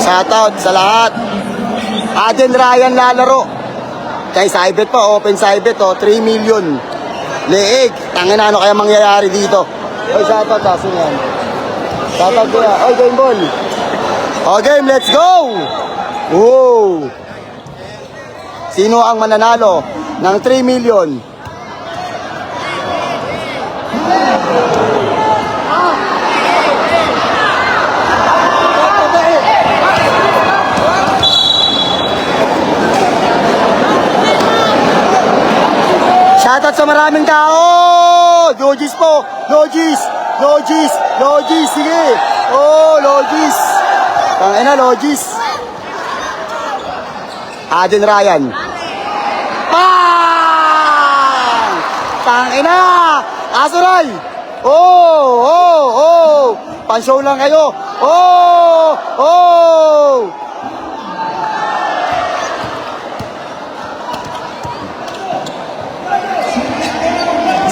Shoutout sa lahat. Aden Ryan lalaro. Kay Saibet pa, open Saibet, 3 million. Leeg. Tangin na, ano kaya mangyayari dito? Oy, shoutout ha, sino yan? Shoutout kuya. Oy, game ball. O game, let's go! Wow! Sino ang mananalo ng 3 million? Shoutout sa maraming tao! Logis po! Logis! Logis! Logis! Sige! Oh, Logis! Tangina, Logis! Aden Ryan. Pang! Tangina! Asuray! Oh! Oh! Oh! Panshow lang kayo! Oh! Oh!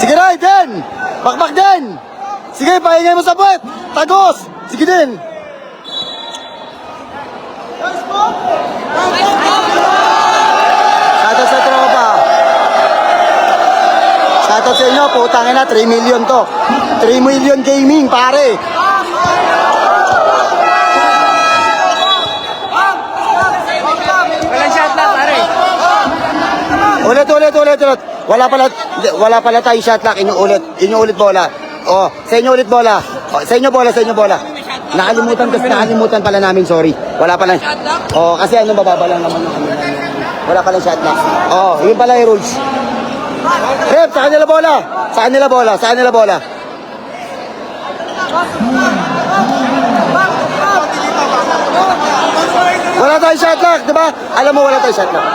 Sige na, din! Bakbak din! Sige, pahingay mo sa puwet! Tagos! Sige din! Shoutout sa tropa! Shoutout sa inyo, putangin na, 3 million to! 3 million gaming, pare! Walang shot lang, pare. Ulit. Wala pala tayo shot lock. Inuulit bola. Oh, sa inyo ulit bola. Oh, sa inyo bola. Nakalimutan pala namin, sorry. Wala pala. Oh, kasi ano, bababa lang naman yung wala pala shot lock. Oh, yun pala yung rules. Rep, sa kanila bola. Wala tayong shot lock, di ba? Alam mo, wala tayong shot lock.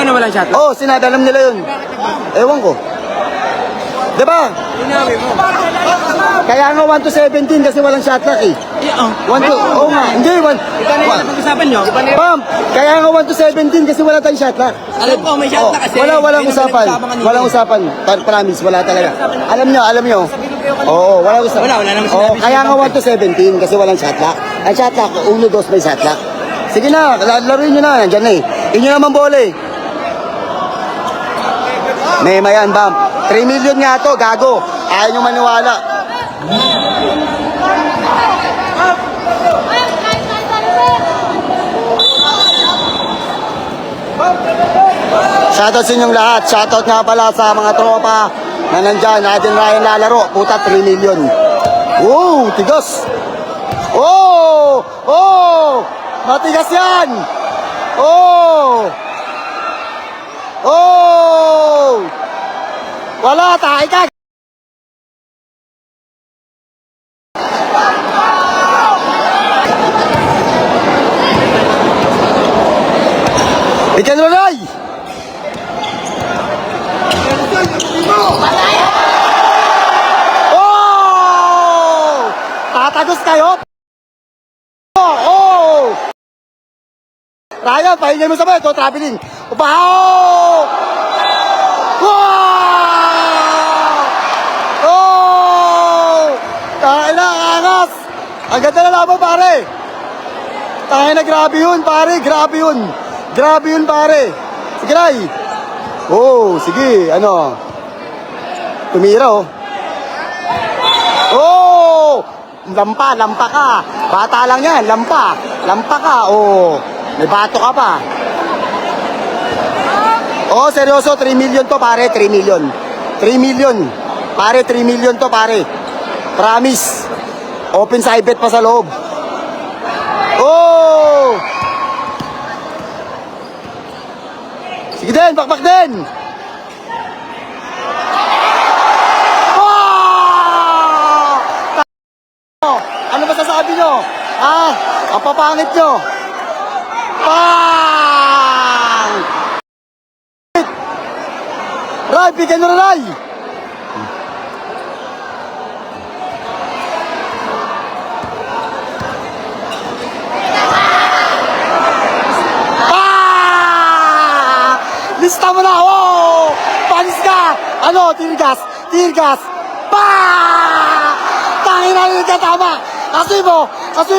Ano walang shot lang? Oh, sinadalam nila yun. Ewan ko. Diba? Sinabi mo. Kaya nga 1 to 17 kasi walang shot lock eh. 1 to, oo nga. Hindi, 1. Iba na yung pag-usapan nyo. Bam! Kaya nga 1 to 17 kasi wala tayong shot lock. Alam ko, may shot lock kasi. Walang usapan. Walang usapan. Promise, wala talaga. Alam nyo. Oo, walang usapan. Wala naman Oo, sinabi. kaya nga 1 to 17 kasi walang shot lock. Ang shot lock, 1, 2 may shot lock. Sige na, laruin nyo na. Nandiyan na eh. Inyo naman bola eh. May mayan, bam. 3 million nga to, gago. Ayaw nyo maniwala. Shoutout sa inyong lahat. Shoutout nga pala sa mga tropa na nandyan. Aden Ryan lalaro. Puta, 3 million. Wow, tigas. Oh! Matigas yan. Oh! Wala, tayo ka. Bigyan mo na! Oh! Tatagos kayo? Oh! Ryan, pahingay mo sa bayo. Ito, traveling. Upahaw! Angas! Ang ganda na laban, pare! Tangay na, grabe yun, pare! Grabe yun, pare! Sige, Ray! Oh, sige, ano? Tumira, oh! Oh! Lampa ka! Bata lang yan, lampa ka, oh! May bato ka pa! Oh, seryoso, 3 million to, pare, 3 million! 3 million! Pare, 3 million to, pare! Promise! Open side bet pa sa loob. Oh! Sige din, bakbak din. Oh! Ano ba sasabi nyo? Ang papangit nyo. Pang! Ray, bigyan nyo na, Ray. Lista mo na! Oh! Panis ka! Ano? Tear gas! Pa! ka, tama. Kasuhin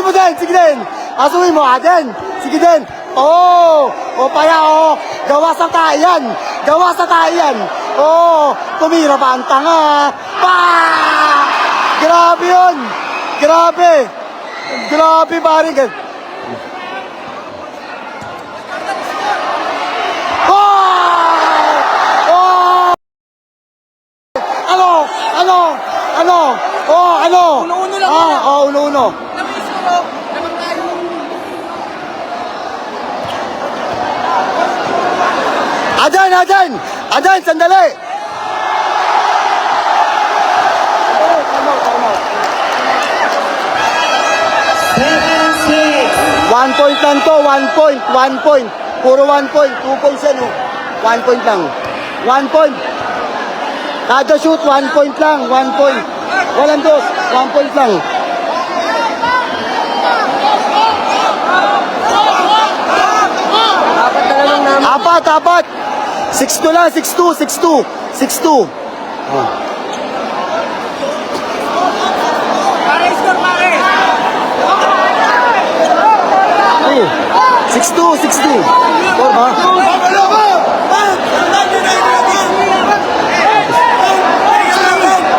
mo din, sige din. Kasuhin mo, Aden. Sige din. Oo, paya, gawa sa tayan. Oo, tumira pa ang tanga. Pa! Grabe yun. Grabe, pare. Ano? Uno-uno lang muna. Uno-uno. Namiss ko, bro. Naman tayo. Adan, sandali. One point lang to, 1 point. Puro 1 point, 2 points yan, 1 point lang. 1 point. Kada shoot, 1 point lang, 1 point. Walang dos, 1 point lang. Apat na lang naman. Apat. 6-2 lang, 6-2. Pare, score, pare. 6-2. Or ba?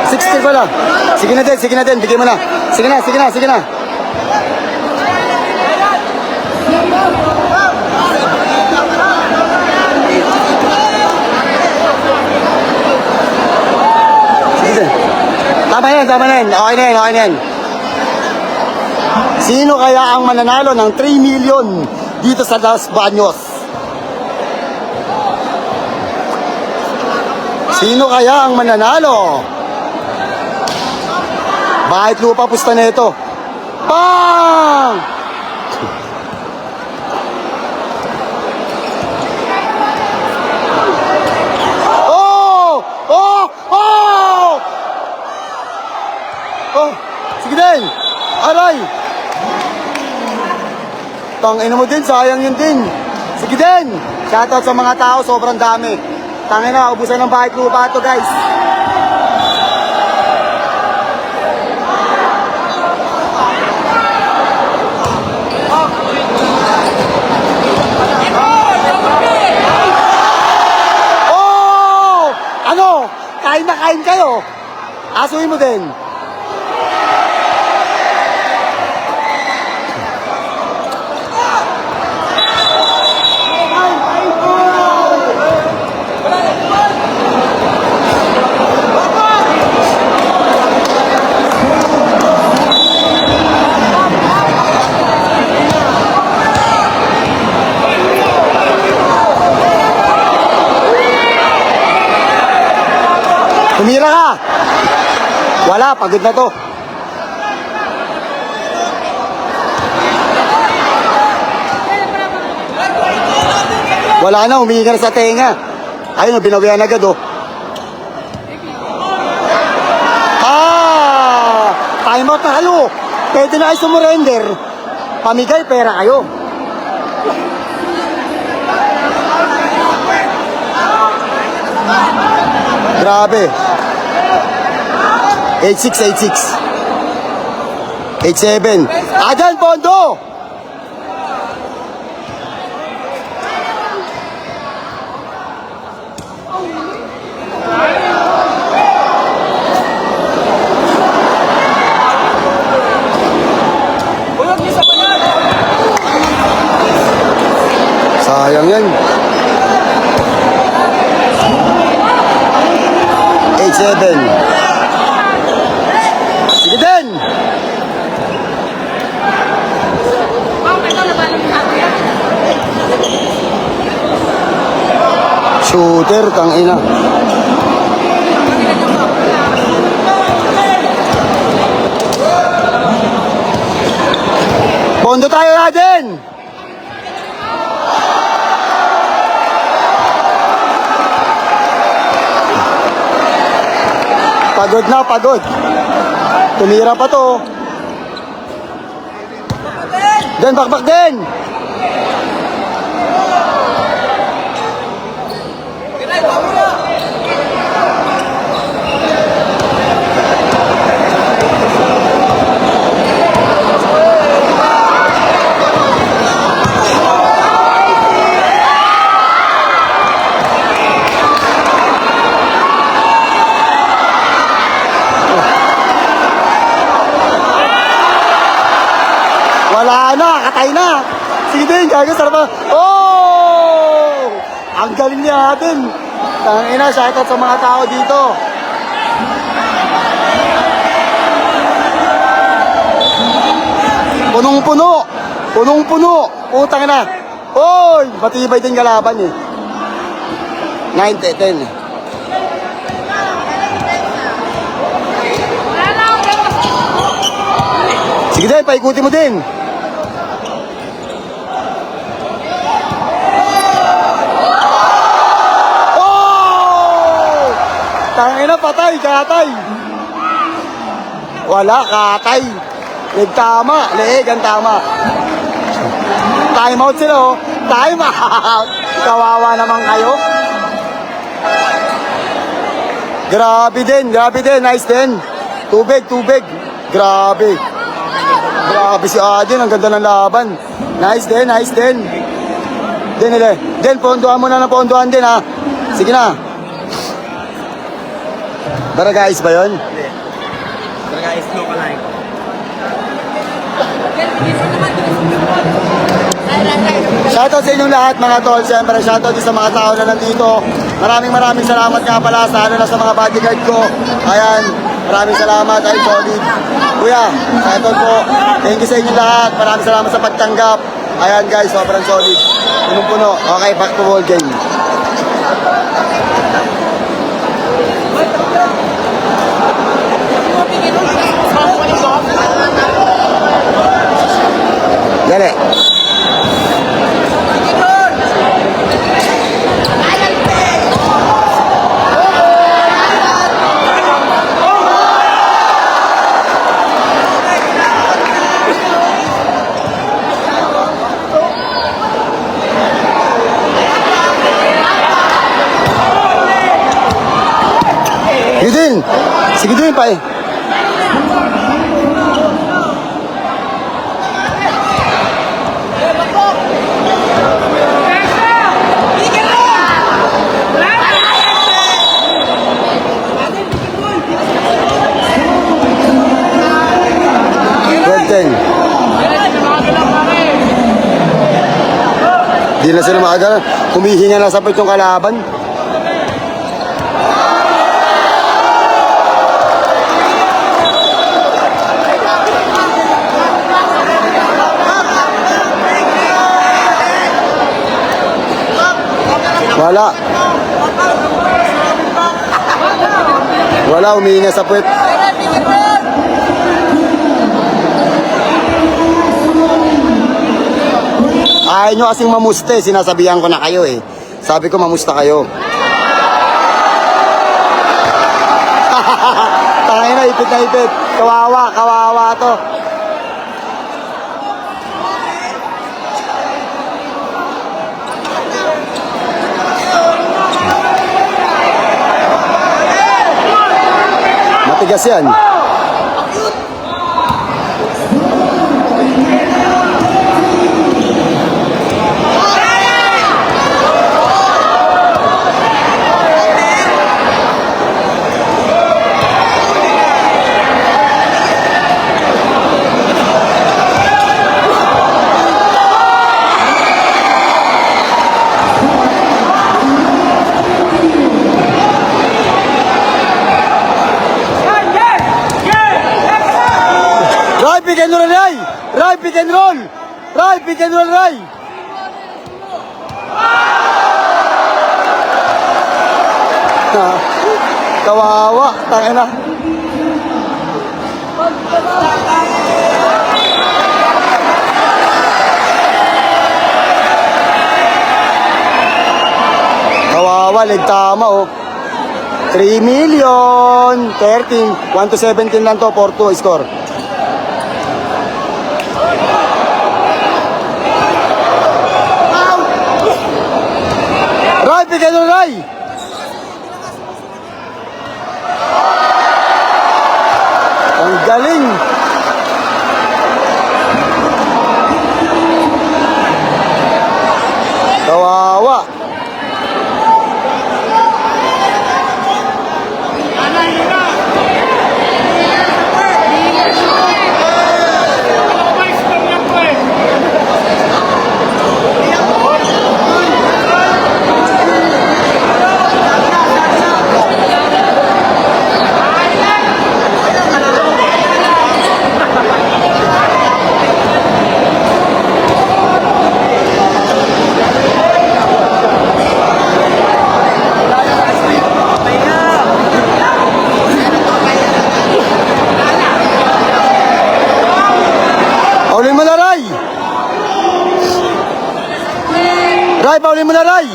60 pala. Sige na din. Bigay mo na. Sige na. Tama na yan. Okay na yan. Sino kaya ang mananalo ng 3 million dito sa Los Baños? Sino kaya ang mananalo? Bahit lupa pusta na ito. Bang! Sige din. Aray. Tangina mo din, sayang yun din. Sige din. Shoutout sa mga tao, sobrang dami. Tangina, ubusan ng bahit lupa ito, guys. Kain na kain kayo. Asuhin mo din. Tumira ka. Wala, pagod na to. Wala na, humingi ka na sa tenga. Ayun, binawian agad, time out na kayo. Pwede na kayo sumurrender. Pamigay, pera kayo. Grabe. 8-6. 8-7. Adan, Pondo! Sayang yan. 8-7. Sige din. Shooter, kang ina. Pondo tayo natin. Pagod na, pagod. Tumira pa to. Den, bakbak din. Wala na, katay na. Sige din, gago, sarap na. Oh! Ang galing niya natin. Tangina, shoutout sa mga tao dito. Punong-puno. Punong-puno. Putang na. Oy, matibay din kalaban eh. 9-10. Sige din, paikuti mo din. Oh! Tangina, patay, katay. Wala, katay. Leg tama, leeg ang tama. Time out sila oh. Time out. Kawawa naman kayo. Grabe din. Nice din. Tubig. Grabe. Grabe si Adin, ang ganda ng laban. Nice din. Den, ponduhan mo na ng ponduhan din ha. Sige na. Barangay ba yun? Barangay is local like. Shoutout sa inyong lahat mga tol. Siyempre, shoutout din sa mga tao na nandito. Maraming salamat nga pala sa sa mga bodyguard ko. Ayan, maraming salamat. Ay, solid. Kuya, shoutout po. Thank you sa inyong lahat. Maraming salamat sa pagtanggap. Ayan guys, sobrang solid. Punong-puno. Okay, back to ball game. Dali. Sige din pa eh. Di na sila makagana. Humihinga na sa pwet yung kalaban. Wala, humihinga sa pwet. Ayaw nyo kasing mamuste, sinasabihan ko na kayo eh. Sabi ko mamusta kayo. Tangin na, ipit na ipit. Kawawa to. Matigas yan. Pick and roll, Ray! Ray, pick and roll! Ray, pick and roll, Ray! Kawawa, tangina. Kawawa, leg tama oh. 3 million, 13, 1-17 lang to, 4-2 score. Ray, pick and roll, Ray! Ang galing! Kawawa! paulin mo na, Ray.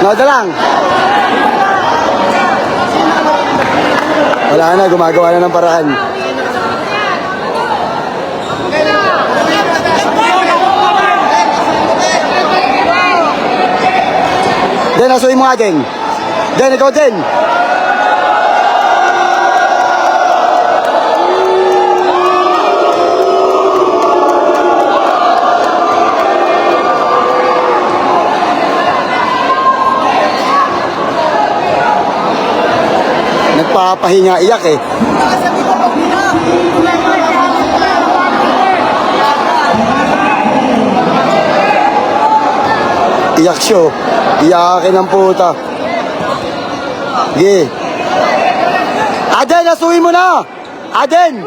Noda lang. Wala na, gumagawa na ng paraan. Den, asuhin mo nga, Den. Den, ikaw, Den. Nagpapahinga, iyak eh. Iyak siya. Iyakin ng puta. Sige. Aden, asuhin mo na! Aden!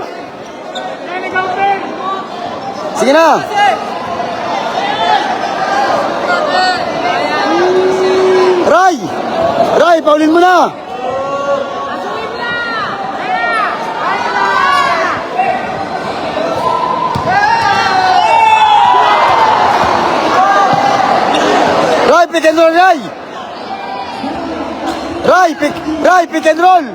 Sige na! Ray! Ray, paulin mo na! Ray, pick and roll, Ray! Ray, pick and roll!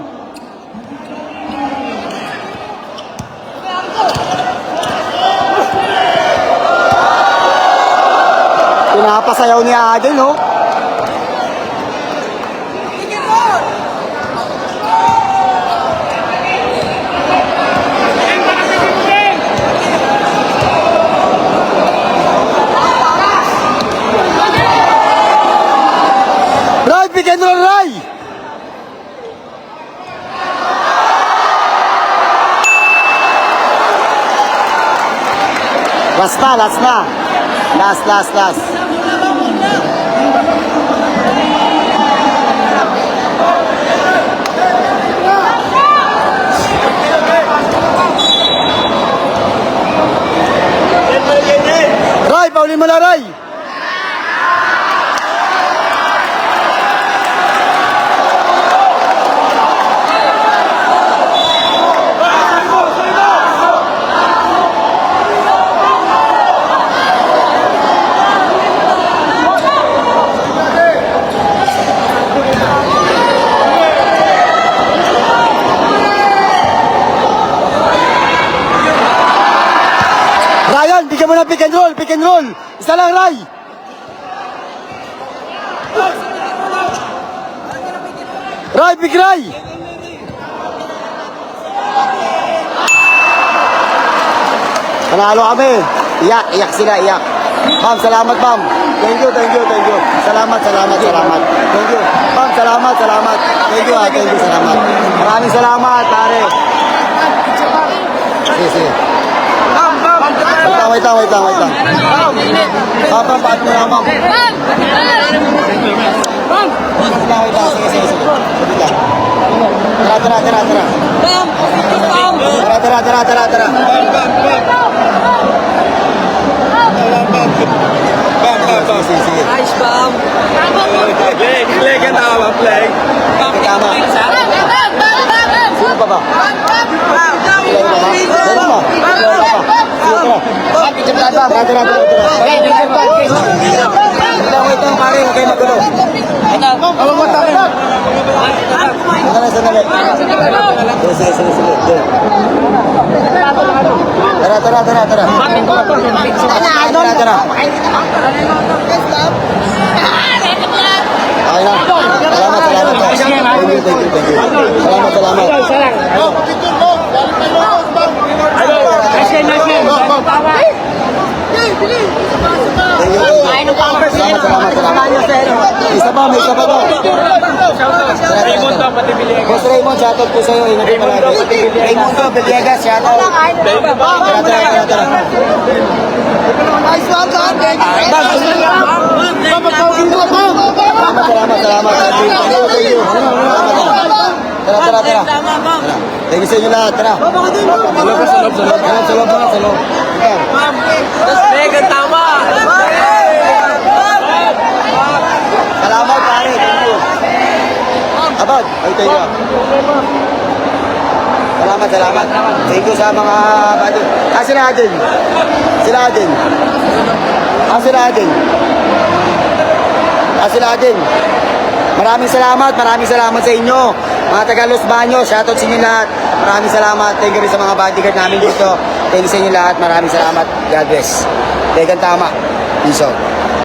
Pinapasayaw ni Aden, no? Ray, pick and roll, Ray! Last na, last na. Last. Ray, paulin mo na, Ray! Ryan, bigyan mo na pick and roll. Isa lang, Ray. Ray, pick Ray. Panalo kami. Iyak sila. Ma'am, salamat, ma'am. Thank you. Salamat. Thank you. Ma'am, salamat. Thank you, salamat. Maraming salamat, pare. Sige. Wait lang. Ma'am, paano mo na, ma'am? Sige. Tara. Sige. Nice, Bam. Play ka na, play. Tama. Sino pa ba? Wait lang, pare, huwag kayo magulo. Sige. Tara. Okay na. Salamat. Thank you. Salamat. Isa pa to. Boss Raymond, shoutout po sa'yo. Ingat ka palagi. Raymond Villegas, shoutout. Tara. Salamat. Tara. Thank you sa inyo lahat. Tara. Sa loob. Sa loob. Ayan. Legan tama! Salamat, pare. Thank you. Abad. Ay, thank you. Salamat. Thank you sa mga bado. Sila Aden. Maraming salamat sa inyo. Mga taga Los Baños, shoutout sa inyo lahat. Maraming salamat. Thank you rin sa mga bodyguard namin dito. Thank you sa inyo lahat. Maraming salamat. God bless. Legan tama. Peace out.